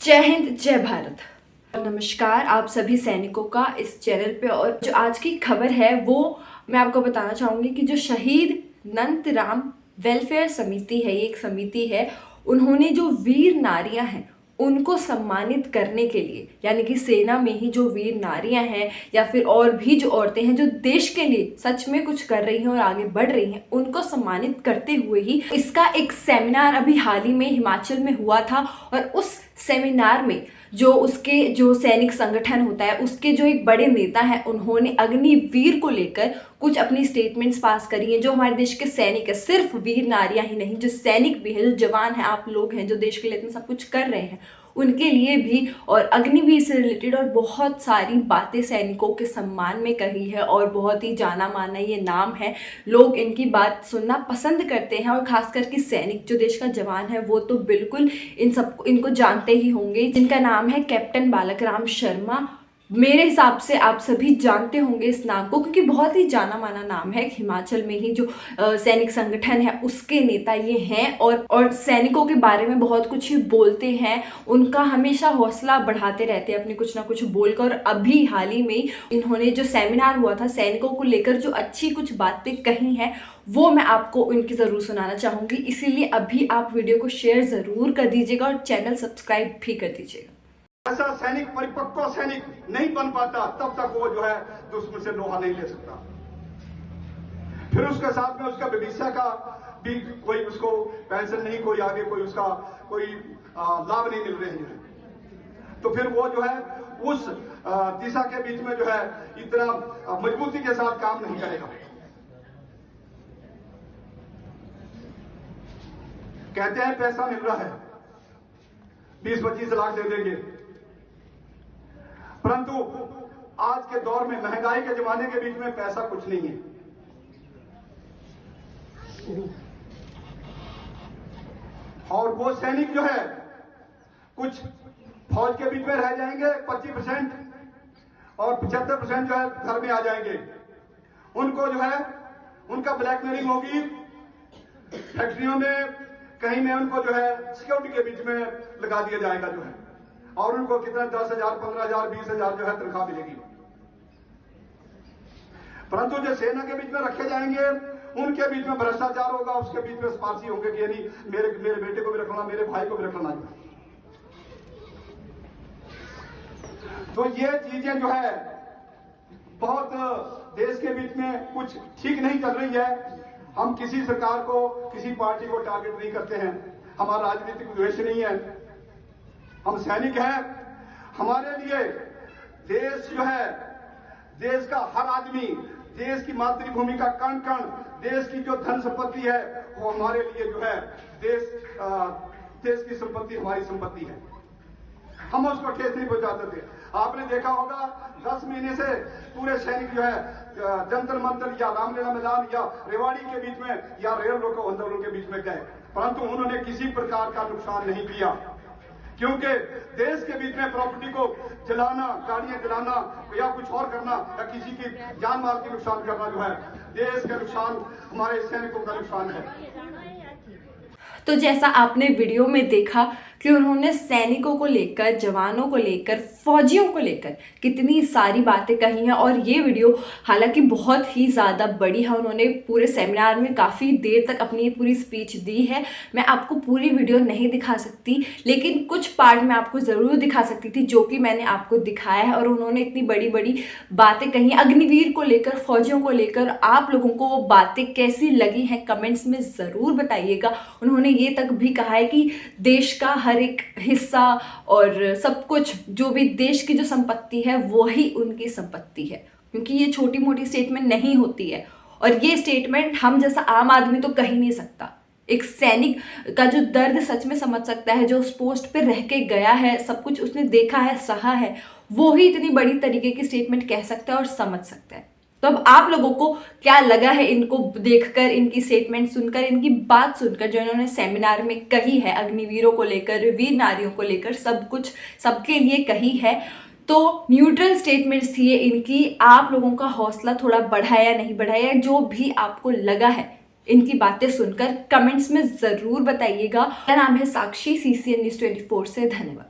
जय हिंद, जय भारत। नमस्कार आप सभी सैनिकों का इस चैनल पे। और जो आज की खबर है वो मैं आपको बताना चाहूँगी कि जो शहीद नंदराम वेलफेयर समिति है, ये एक समिति है, उन्होंने जो वीर नारियां हैं उनको सम्मानित करने के लिए, यानी कि सेना में ही जो वीर नारियां हैं या फिर और भी जो औरतें हैं जो देश के लिए सच में कुछ कर रही हैं और आगे बढ़ रही हैं, उनको सम्मानित करते हुए ही इसका एक सेमिनार अभी हाल ही में हिमाचल में हुआ था। और उस सेमिनार में जो उसके जो सैनिक संगठन होता है उसके जो एक बड़े नेता हैं, उन्होंने अग्निवीर को लेकर कुछ अपनी स्टेटमेंट्स पास करी हैं। जो हमारे देश के सैनिक है, सिर्फ वीर नारियां ही नहीं, जो सैनिक भी है, जो जवान हैं, आप लोग हैं जो देश के लिए इतना सब कुछ कर रहे हैं, उनके लिए भी और अग्निवीर से रिलेटेड और बहुत सारी बातें सैनिकों के सम्मान में कही है। और बहुत ही जाना माना ये नाम है, लोग इनकी बात सुनना पसंद करते हैं। और खास करके सैनिक जो देश का जवान है वो तो बिल्कुल इनको जानते ही होंगे, जिनका नाम है कैप्टन बालकराम शर्मा। मेरे हिसाब से आप सभी जानते होंगे इस नाम को, क्योंकि बहुत ही जाना माना नाम है। हिमाचल में ही जो सैनिक संगठन है उसके नेता ये हैं और सैनिकों के बारे में बहुत कुछ बोलते हैं, उनका हमेशा हौसला बढ़ाते रहते हैं अपनी कुछ ना कुछ बोलकर। और अभी हाल ही में इन्होंने जो सेमिनार हुआ था सैनिकों को लेकर जो अच्छी कुछ बातें कही हैं वो मैं आपको उनकी ज़रूर सुनाना चाहूँगी। इसीलिए अभी आप वीडियो को शेयर ज़रूर कर दीजिएगा और चैनल सब्सक्राइब भी कर दीजिएगा। ऐसा सैनिक परिपक्व सैनिक नहीं बन पाता तब तक वो जो है दुश्मन से लोहा नहीं ले सकता। फिर उसके साथ में उसका भविष्य का भी कोई उसको पेंशन नहीं, कोई आगे कोई उसका कोई लाभ नहीं मिल रहे हैं। तो फिर वो जो है उस दिशा के बीच में जो है इतना मजबूती के साथ काम नहीं करेगा। कहते हैं पैसा मिल रहा है, 20-25 लाख दे देंगे, परंतु आज के दौर में महंगाई के जमाने के बीच में पैसा कुछ नहीं है। और वो सैनिक जो है कुछ फौज के बीच में रह जाएंगे 25% और 75% जो है घर में आ जाएंगे। उनको जो है उनका ब्लैकमेलिंग होगी, फैक्ट्रियों में कहीं में उनको जो है सिक्योरिटी के बीच में लगा दिया जाएगा जो है, और उनको कितना 10,000, 15,000, 20,000 जो है तनख्वाह मिलेगी। परंतु जो सेना के बीच में रखे जाएंगे उनके बीच में भ्रष्टाचार होगा, उसके बीच में सिफारशी होंगे कि यानी मेरे बेटे को भी रखना, मेरे भाई को भी रखना। तो ये चीजें जो है बहुत देश के बीच में कुछ ठीक नहीं चल रही है। हम किसी सरकार को, किसी पार्टी को टारगेट नहीं करते हैं, हमारा राजनीतिक उद्देश्य नहीं है, हम सैनिक हैं। हमारे लिए देश जो है, देश का हर आदमी, देश की मातृभूमि का कण कण, देश की जो धन संपत्ति है वो हमारे लिए जो है देश की संपत्ति हमारी संपत्ति है। हम उसको ठेस नहीं पहुंचाते थे। आपने देखा होगा 10 महीने से पूरे सैनिक जो है जंतर मंतर या रामलीला मैदान या रेवाड़ी के बीच में या रेल रोको आंदोलन के बीच में गए, परंतु उन्होंने किसी प्रकार का नुकसान नहीं किया, क्योंकि देश के बीच में प्रॉपर्टी को जलाना, गाड़ियां जलाना या कुछ और करना या किसी की जान माल की नुकसान करना जो है देश का नुकसान, हमारे सैनिकों का नुकसान है। तो जैसा आपने वीडियो में देखा कि उन्होंने सैनिकों को लेकर, जवानों को लेकर, फौजियों को लेकर कितनी सारी बातें कही हैं। और ये वीडियो हालांकि बहुत ही ज़्यादा बड़ी है, उन्होंने पूरे सेमिनार में काफ़ी देर तक अपनी पूरी स्पीच दी है। मैं आपको पूरी वीडियो नहीं दिखा सकती, लेकिन कुछ पार्ट मैं आपको ज़रूर दिखा सकती थी जो कि मैंने आपको दिखाया है। और उन्होंने इतनी बड़ी बड़ी बातें कही अग्निवीर को लेकर, फौजियों को लेकर। आप लोगों को वो बातें कैसी लगी हैं कमेंट्स में ज़रूर बताइएगा। उन्होंने ये तक भी कहा है कि देश का हर एक हिस्सा और सब कुछ, जो भी देश की जो संपत्ति है वो ही उनकी संपत्ति है, क्योंकि ये छोटी मोटी स्टेटमेंट नहीं होती है। और ये स्टेटमेंट हम जैसा आम आदमी तो कह ही नहीं सकता। एक सैनिक का जो दर्द सच में समझ सकता है, जो उस पोस्ट पे रह के गया है, सब कुछ उसने देखा है, सहा है, वो ही इतनी बड़ी तरीके की स्टेटमेंट कह सकता है और समझ सकता है। तो अब आप लोगों को क्या लगा है इनको देखकर, इनकी स्टेटमेंट सुनकर, इनकी बात सुनकर जो इन्होंने सेमिनार में कही है अग्निवीरों को लेकर, वीर नारियों को लेकर, सब कुछ सबके लिए कही है। तो न्यूट्रल स्टेटमेंट्स थी ये इनकी। आप लोगों का हौसला थोड़ा बढ़ा या नहीं बढ़ाया, जो भी आपको लगा है इनकी बातें सुनकर कमेंट्स में ज़रूर बताइएगा। मेरा नाम है साक्षी, CCN News 24 से। धन्यवाद।